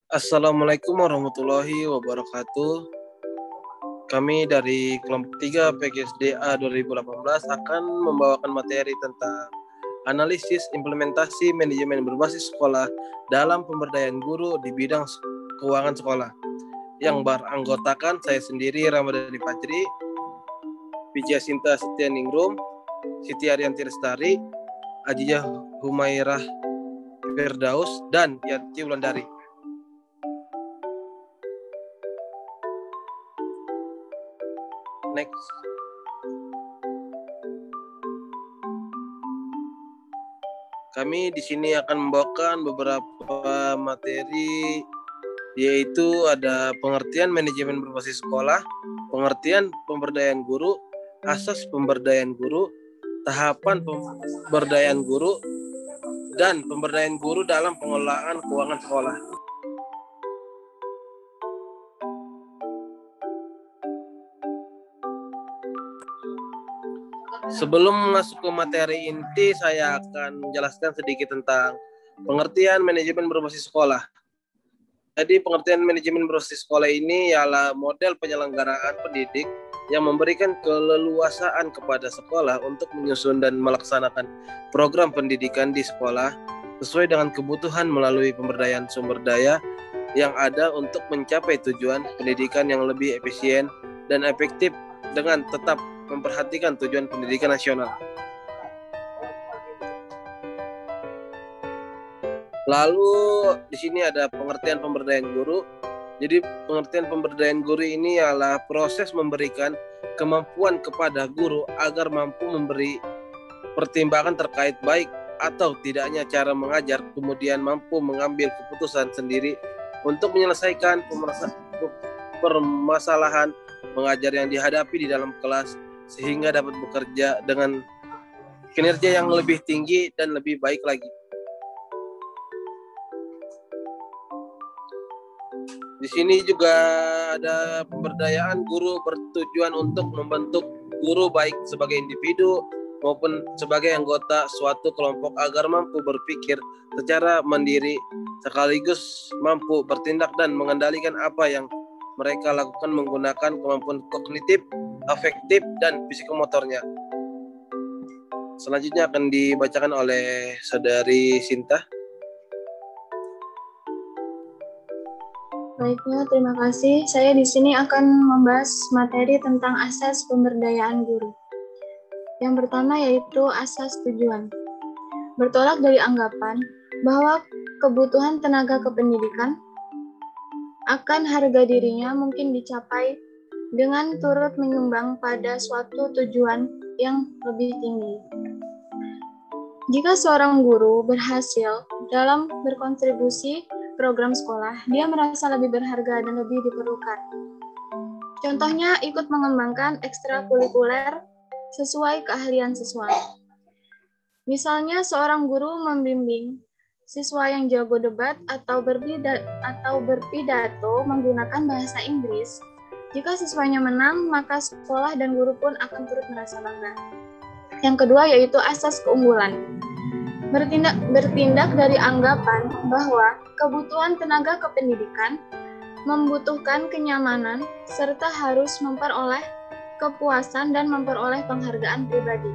Assalamualaikum warahmatullahi wabarakatuh. Kami dari kelompok 3 PGSDA 2018 akan membawakan materi tentang analisis implementasi manajemen berbasis sekolah dalam pemberdayaan guru di bidang keuangan sekolah. Yang beranggotakan saya sendiri, Ramadhani Fajri, Wijaya Sinta Setianingrum, Siti Ariyanti Lestari, Ajijah Humairah Firdaus, dan Yanti Wulandari. Next. Kami di sini akan membawakan beberapa materi, yaitu ada pengertian manajemen berbasis sekolah, pengertian pemberdayaan guru, asas pemberdayaan guru, tahapan pemberdayaan guru, dan pemberdayaan guru dalam pengelolaan keuangan sekolah. Sebelum masuk ke materi inti, saya akan menjelaskan sedikit tentang pengertian manajemen berbasis sekolah. Jadi pengertian manajemen berbasis sekolah ini ialah model penyelenggaraan pendidik yang memberikan keleluasaan kepada sekolah untuk menyusun dan melaksanakan program pendidikan di sekolah sesuai dengan kebutuhan melalui pemberdayaan sumber daya yang ada untuk mencapai tujuan pendidikan yang lebih efisien dan efektif dengan tetap memperhatikan tujuan pendidikan nasional. Lalu di sini ada pengertian pemberdayaan guru. Jadi pengertian pemberdayaan guru ini adalah proses memberikan kemampuan kepada guru agar mampu memberi pertimbangan terkait baik atau tidaknya cara mengajar, kemudian mampu mengambil keputusan sendiri untuk menyelesaikan permasalahan mengajar yang dihadapi di dalam kelas, sehingga dapat bekerja dengan kinerja yang lebih tinggi dan lebih baik lagi. Di sini juga ada pemberdayaan guru bertujuan untuk membentuk guru baik sebagai individu maupun sebagai anggota suatu kelompok agar mampu berpikir secara mandiri sekaligus mampu bertindak dan mengendalikan apa yang mereka lakukan menggunakan kemampuan kognitif, afektif, dan psikomotornya. Selanjutnya akan dibacakan oleh Saudari Sinta. Baiknya, terima kasih. Saya di sini akan membahas materi tentang asas pemberdayaan guru. Yang pertama yaitu asas tujuan. Bertolak dari anggapan bahwa kebutuhan tenaga kependidikan akan harga dirinya mungkin dicapai dengan turut menyumbang pada suatu tujuan yang lebih tinggi. Jika seorang guru berhasil dalam berkontribusi program sekolah, dia merasa lebih berharga dan lebih diperlukan. Contohnya, ikut mengembangkan ekstrakurikuler sesuai keahlian siswa. Misalnya, seorang guru membimbing siswa yang jago debat atau berpidato menggunakan bahasa Inggris. Jika siswanya menang, maka sekolah dan guru pun akan turut merasa bangga. Yang kedua yaitu asas keunggulan. Bertindak dari anggapan bahwa kebutuhan tenaga kependidikan membutuhkan kenyamanan serta harus memperoleh kepuasan dan memperoleh penghargaan pribadi.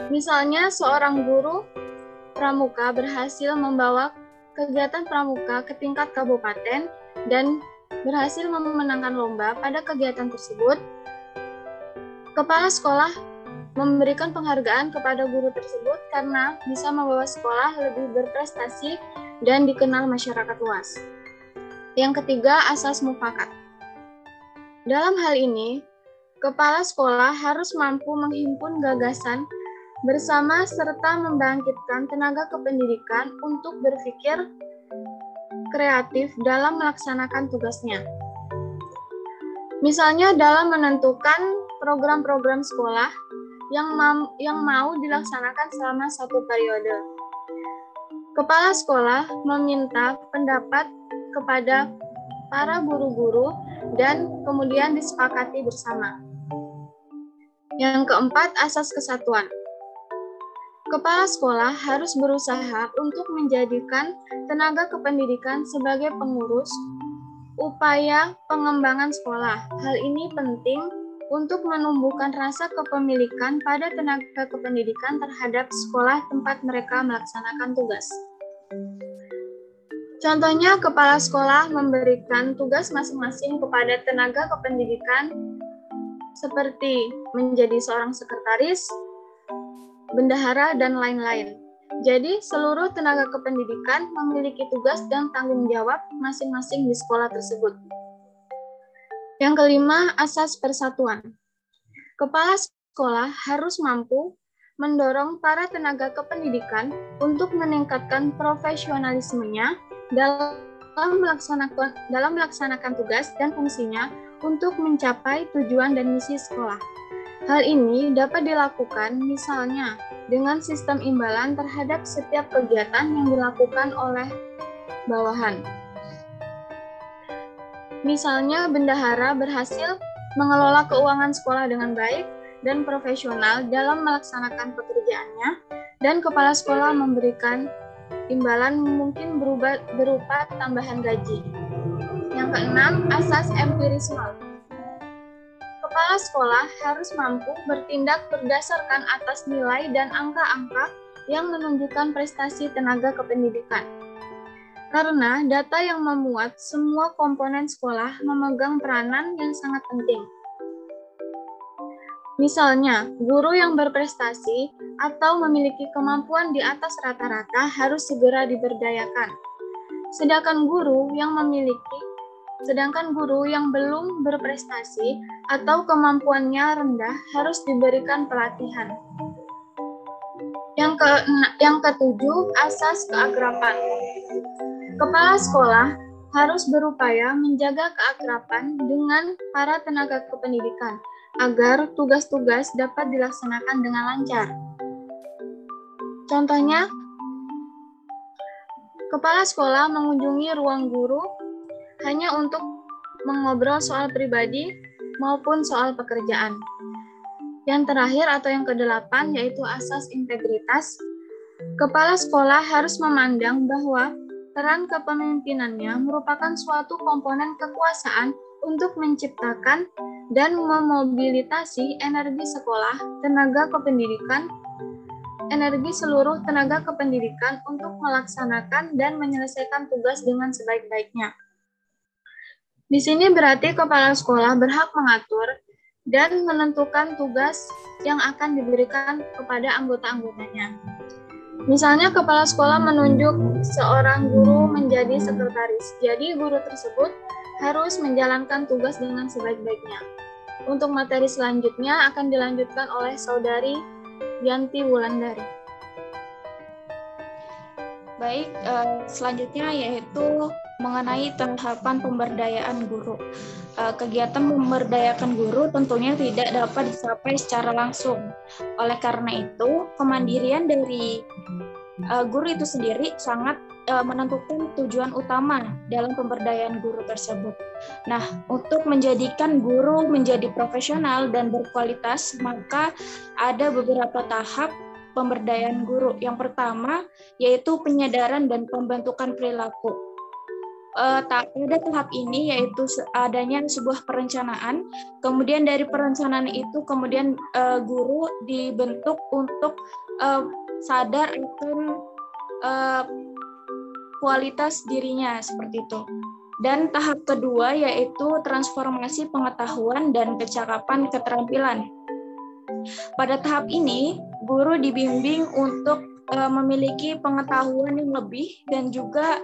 Misalnya, seorang guru pramuka berhasil membawa kegiatan pramuka ke tingkat kabupaten dan berhasil memenangkan lomba pada kegiatan tersebut. Kepala sekolah memberikan penghargaan kepada guru tersebut karena bisa membawa sekolah lebih berprestasi dan dikenal masyarakat luas. Yang ketiga, asas mufakat. Dalam hal ini, kepala sekolah harus mampu menghimpun gagasan bersama serta membangkitkan tenaga kependidikan untuk berpikir kreatif dalam melaksanakan tugasnya. Misalnya dalam menentukan program-program sekolah yang mau dilaksanakan selama satu periode. Kepala sekolah meminta pendapat kepada para guru-guru dan kemudian disepakati bersama. Yang keempat, asas kesatuan. Kepala sekolah harus berusaha untuk menjadikan tenaga kependidikan sebagai pengurus upaya pengembangan sekolah. Hal ini penting untuk menumbuhkan rasa kepemilikan pada tenaga kependidikan terhadap sekolah tempat mereka melaksanakan tugas. Contohnya, kepala sekolah memberikan tugas masing-masing kepada tenaga kependidikan seperti menjadi seorang sekretaris, bendahara, dan lain-lain. Jadi, seluruh tenaga kependidikan memiliki tugas dan tanggung jawab masing-masing di sekolah tersebut. Yang kelima, asas persatuan. Kepala sekolah harus mampu mendorong para tenaga kependidikan untuk meningkatkan profesionalismenya dalam melaksanakan tugas dan fungsinya untuk mencapai tujuan dan misi sekolah. Hal ini dapat dilakukan misalnya dengan sistem imbalan terhadap setiap kegiatan yang dilakukan oleh bawahan. Misalnya, bendahara berhasil mengelola keuangan sekolah dengan baik dan profesional dalam melaksanakan pekerjaannya, dan kepala sekolah memberikan imbalan mungkin berupa tambahan gaji. Yang keenam, asas empirisme. Kepala sekolah harus mampu bertindak berdasarkan atas nilai dan angka-angka yang menunjukkan prestasi tenaga kependidikan. Karena data yang memuat semua komponen sekolah memegang peranan yang sangat penting. Misalnya, guru yang berprestasi atau memiliki kemampuan di atas rata-rata harus segera diberdayakan. Sedangkan guru yang belum berprestasi atau kemampuannya rendah harus diberikan pelatihan. Yang ketujuh, asas keakraban. Kepala sekolah harus berupaya menjaga keakraban dengan para tenaga kependidikan agar tugas-tugas dapat dilaksanakan dengan lancar. Contohnya, kepala sekolah mengunjungi ruang guru hanya untuk mengobrol soal pribadi maupun soal pekerjaan. Yang terakhir atau yang kedelapan yaitu asas integritas. Kepala sekolah harus memandang bahwa peran kepemimpinannya merupakan suatu komponen kekuasaan untuk menciptakan dan memobilisasi energi sekolah, energi seluruh tenaga kependidikan untuk melaksanakan dan menyelesaikan tugas dengan sebaik-baiknya. Di sini berarti kepala sekolah berhak mengatur dan menentukan tugas yang akan diberikan kepada anggota-anggotanya. Misalnya kepala sekolah menunjuk seorang guru menjadi sekretaris. Jadi guru tersebut harus menjalankan tugas dengan sebaik-baiknya. Untuk materi selanjutnya akan dilanjutkan oleh Saudari Yanti Wulandari. Baik, selanjutnya yaitu mengenai tahapan pemberdayaan guru. Kegiatan memberdayakan guru tentunya tidak dapat dicapai secara langsung. Oleh karena itu, kemandirian dari guru itu sendiri sangat menentukan tujuan utama dalam pemberdayaan guru tersebut. Nah, untuk menjadikan guru menjadi profesional dan berkualitas, maka ada beberapa tahap pemberdayaan guru. Yang pertama yaitu penyadaran dan pembentukan perilaku. Pada tahap ini yaitu adanya sebuah perencanaan, kemudian dari perencanaan itu kemudian guru dibentuk untuk sadar akan kualitas dirinya seperti itu. Dan tahap kedua yaitu transformasi pengetahuan dan kecakapan keterampilan. Pada tahap ini, guru dibimbing untuk memiliki pengetahuan yang lebih dan juga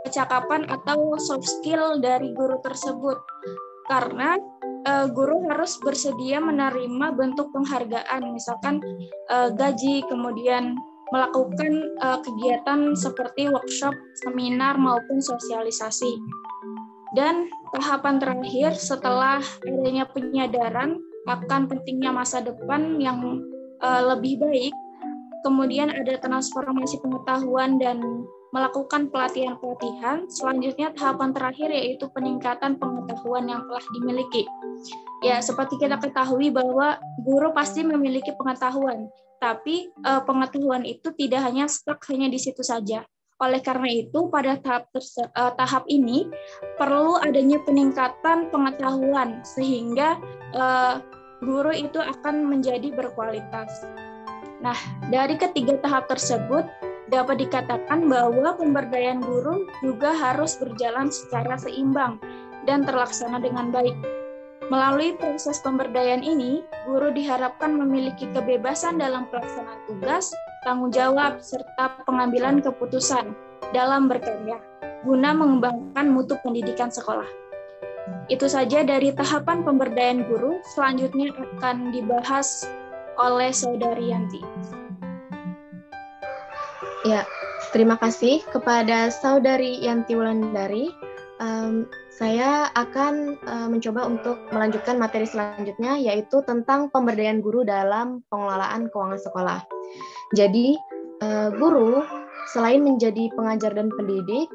kecakapan atau soft skill dari guru tersebut. Karena guru harus bersedia menerima bentuk penghargaan, misalkan gaji, kemudian melakukan kegiatan seperti workshop, seminar, maupun sosialisasi. Dan tahapan terakhir setelah adanya penyadaran akan pentingnya masa depan yang lebih baik, kemudian ada transformasi pengetahuan dan melakukan pelatihan-pelatihan. Selanjutnya tahapan terakhir yaitu peningkatan pengetahuan yang telah dimiliki. Ya, seperti kita ketahui bahwa guru pasti memiliki pengetahuan. tapi pengetahuan itu tidak hanya stuck hanya di situ saja. Oleh karena itu, pada tahap ini perlu adanya peningkatan pengetahuan sehingga guru itu akan menjadi berkualitas. Nah, dari ketiga tahap tersebut dapat dikatakan bahwa pemberdayaan guru juga harus berjalan secara seimbang dan terlaksana dengan baik. Melalui proses pemberdayaan ini, guru diharapkan memiliki kebebasan dalam pelaksanaan tugas, tanggung jawab, serta pengambilan keputusan dalam berkarya, guna mengembangkan mutu pendidikan sekolah. Itu saja dari tahapan pemberdayaan guru, selanjutnya akan dibahas oleh Saudari Yanti. Ya, terima kasih kepada Saudari Yanti Wulandari. Saya akan mencoba untuk melanjutkan materi selanjutnya, yaitu tentang pemberdayaan guru dalam pengelolaan keuangan sekolah. Jadi, guru selain menjadi pengajar dan pendidik,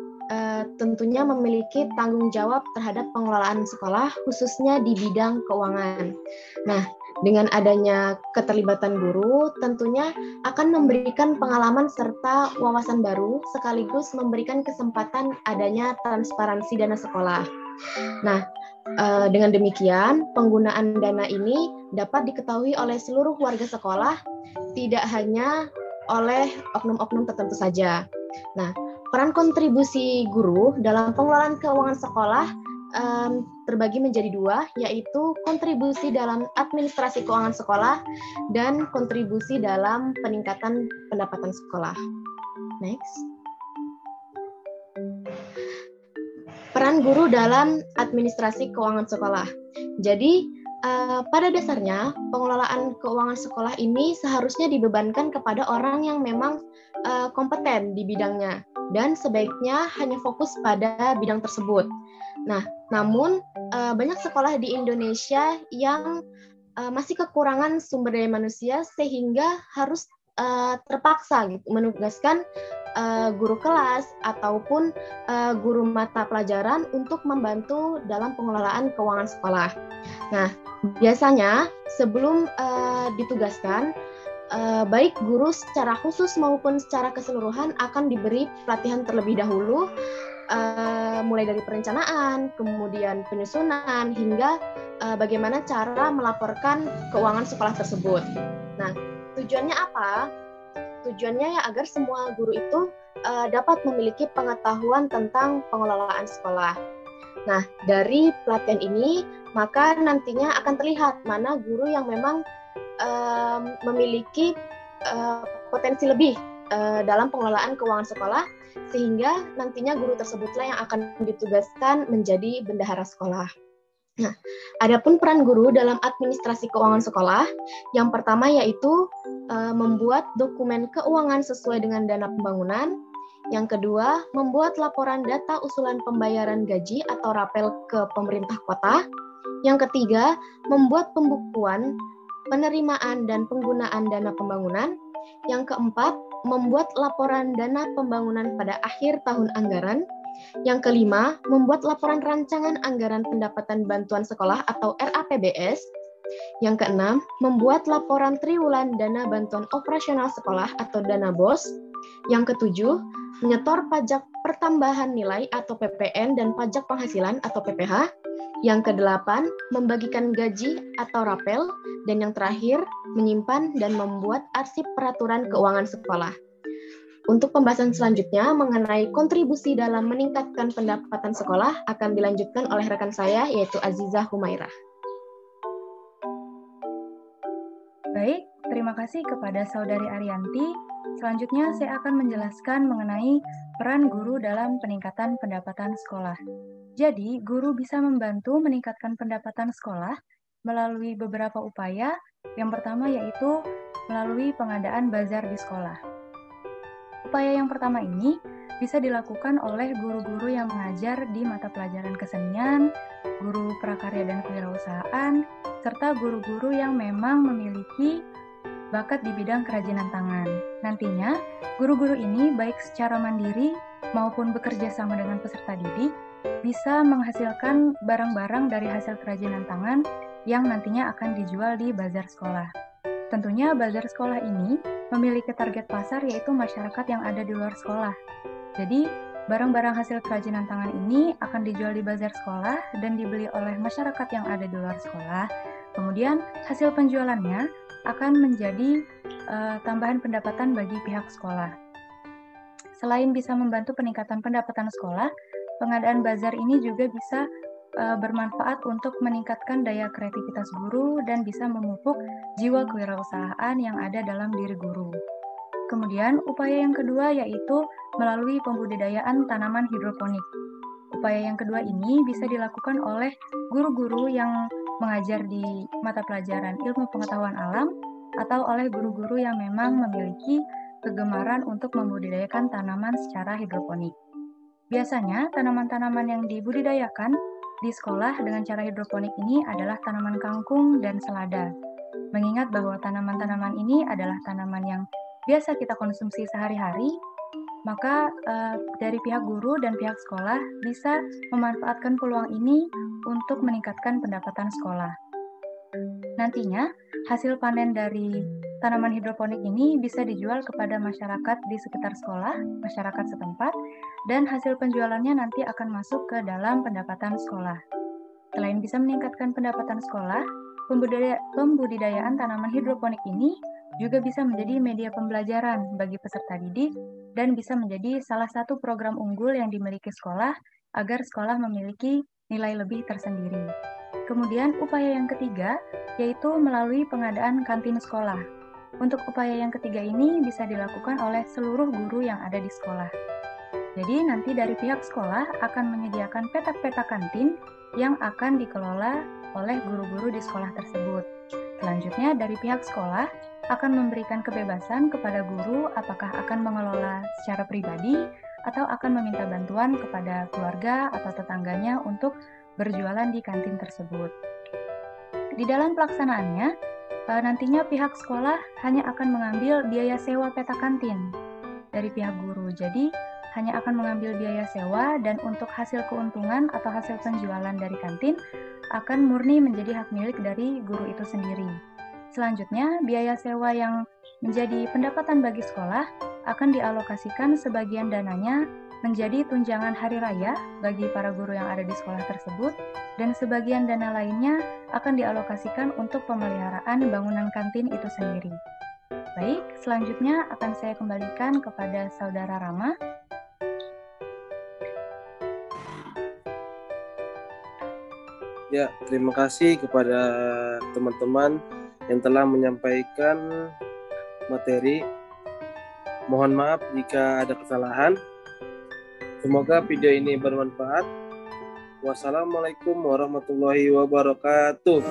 tentunya memiliki tanggung jawab terhadap pengelolaan sekolah, khususnya di bidang keuangan. Nah, dengan adanya keterlibatan guru, tentunya akan memberikan pengalaman serta wawasan baru, sekaligus memberikan kesempatan adanya transparansi dana sekolah. Nah, dengan demikian, penggunaan dana ini dapat diketahui oleh seluruh warga sekolah, tidak hanya oleh oknum-oknum tertentu saja. Nah, peran kontribusi guru dalam pengelolaan keuangan sekolah terbagi menjadi dua, yaitu kontribusi dalam administrasi keuangan sekolah dan kontribusi dalam peningkatan pendapatan sekolah. Next. Peran guru dalam administrasi keuangan sekolah. Jadi, pada dasarnya, pengelolaan keuangan sekolah ini seharusnya dibebankan kepada orang yang memang kompeten di bidangnya, dan sebaiknya hanya fokus pada bidang tersebut. Nah, namun banyak sekolah di Indonesia yang masih kekurangan sumber daya manusia sehingga harus terpaksa gitu, menugaskan guru kelas ataupun guru mata pelajaran untuk membantu dalam pengelolaan keuangan sekolah. Nah, biasanya sebelum ditugaskan, baik guru secara khusus maupun secara keseluruhan akan diberi pelatihan terlebih dahulu, mulai dari perencanaan, kemudian penyusunan, hingga bagaimana cara melaporkan keuangan sekolah tersebut. Nah, tujuannya apa? Tujuannya ya agar semua guru itu dapat memiliki pengetahuan tentang pengelolaan sekolah. Nah, dari pelatihan ini, maka nantinya akan terlihat mana guru yang memang memiliki potensi lebih dalam pengelolaan keuangan sekolah, sehingga nantinya guru tersebutlah yang akan ditugaskan menjadi bendahara sekolah. Nah, adapun peran guru dalam administrasi keuangan sekolah, yang pertama yaitu membuat dokumen keuangan sesuai dengan dana pembangunan. Yang kedua, membuat laporan data usulan pembayaran gaji atau rapel ke pemerintah kota. Yang ketiga, membuat pembukuan penerimaan dan penggunaan dana pembangunan. Yang keempat, membuat laporan dana pembangunan pada akhir tahun anggaran. Yang kelima, membuat laporan rancangan anggaran pendapatan bantuan sekolah atau RAPBS. Yang keenam, membuat laporan triwulan dana bantuan operasional sekolah atau dana BOS. Yang ketujuh, menyetor pajak pertambahan nilai atau PPN dan pajak penghasilan atau PPH. Yang kedelapan, membagikan gaji atau rapel. Dan yang terakhir, menyimpan dan membuat arsip peraturan keuangan sekolah. Untuk pembahasan selanjutnya mengenai kontribusi dalam meningkatkan pendapatan sekolah akan dilanjutkan oleh rekan saya, yaitu Azizah Humairah. Baik, terima kasih kepada Saudari Ariyanti. Selanjutnya saya akan menjelaskan mengenai peran guru dalam peningkatan pendapatan sekolah. Jadi, guru bisa membantu meningkatkan pendapatan sekolah melalui beberapa upaya. Yang pertama yaitu melalui pengadaan bazar di sekolah. Upaya yang pertama ini bisa dilakukan oleh guru-guru yang mengajar di mata pelajaran kesenian, guru prakarya dan kewirausahaan, serta guru-guru yang memang memiliki bakat di bidang kerajinan tangan. Nantinya, guru-guru ini baik secara mandiri maupun bekerja sama dengan peserta didik bisa menghasilkan barang-barang dari hasil kerajinan tangan yang nantinya akan dijual di bazar sekolah. Tentunya bazar sekolah ini memiliki target pasar yaitu masyarakat yang ada di luar sekolah. Jadi, barang-barang hasil kerajinan tangan ini akan dijual di bazar sekolah dan dibeli oleh masyarakat yang ada di luar sekolah. Kemudian, hasil penjualannya akan menjadi tambahan pendapatan bagi pihak sekolah. Selain bisa membantu peningkatan pendapatan sekolah, pengadaan bazar ini juga bisa bermanfaat untuk meningkatkan daya kreativitas guru dan bisa memupuk jiwa kewirausahaan yang ada dalam diri guru. Kemudian, upaya yang kedua yaitu melalui pembudidayaan tanaman hidroponik. Upaya yang kedua ini bisa dilakukan oleh guru-guru yang mengajar di mata pelajaran ilmu pengetahuan alam atau oleh guru-guru yang memang memiliki kegemaran untuk membudidayakan tanaman secara hidroponik. Biasanya, tanaman-tanaman yang dibudidayakan di sekolah dengan cara hidroponik ini adalah tanaman kangkung dan selada. Mengingat bahwa tanaman-tanaman ini adalah tanaman yang biasa kita konsumsi sehari-hari, maka dari pihak guru dan pihak sekolah bisa memanfaatkan peluang ini untuk meningkatkan pendapatan sekolah. Nantinya, hasil panen dari tanaman hidroponik ini bisa dijual kepada masyarakat di sekitar sekolah, masyarakat setempat, dan hasil penjualannya nanti akan masuk ke dalam pendapatan sekolah. Selain bisa meningkatkan pendapatan sekolah, pembudidayaan tanaman hidroponik ini juga bisa menjadi media pembelajaran bagi peserta didik dan bisa menjadi salah satu program unggul yang dimiliki sekolah agar sekolah memiliki nilai lebih tersendiri. Kemudian upaya yang ketiga yaitu melalui pengadaan kantin sekolah. Untuk upaya yang ketiga ini bisa dilakukan oleh seluruh guru yang ada di sekolah. Jadi nanti dari pihak sekolah akan menyediakan petak-petak kantin yang akan dikelola oleh guru-guru di sekolah tersebut. Selanjutnya dari pihak sekolah akan memberikan kebebasan kepada guru apakah akan mengelola secara pribadi atau akan meminta bantuan kepada keluarga atau tetangganya untuk berjualan di kantin tersebut. Di dalam pelaksanaannya, nantinya pihak sekolah hanya akan mengambil biaya sewa petak kantin dari pihak guru. Jadi, hanya akan mengambil biaya sewa dan untuk hasil keuntungan atau hasil penjualan dari kantin akan murni menjadi hak milik dari guru itu sendiri. Selanjutnya, biaya sewa yang menjadi pendapatan bagi sekolah akan dialokasikan sebagian dananya menjadi tunjangan hari raya bagi para guru yang ada di sekolah tersebut dan sebagian dana lainnya akan dialokasikan untuk pemeliharaan bangunan kantin itu sendiri. Baik, selanjutnya akan saya kembalikan kepada Saudara Rama. Ya, terima kasih kepada teman-teman yang telah menyampaikan materi. Mohon maaf jika ada kesalahan. Semoga video ini bermanfaat. Wassalamualaikum warahmatullahi wabarakatuh.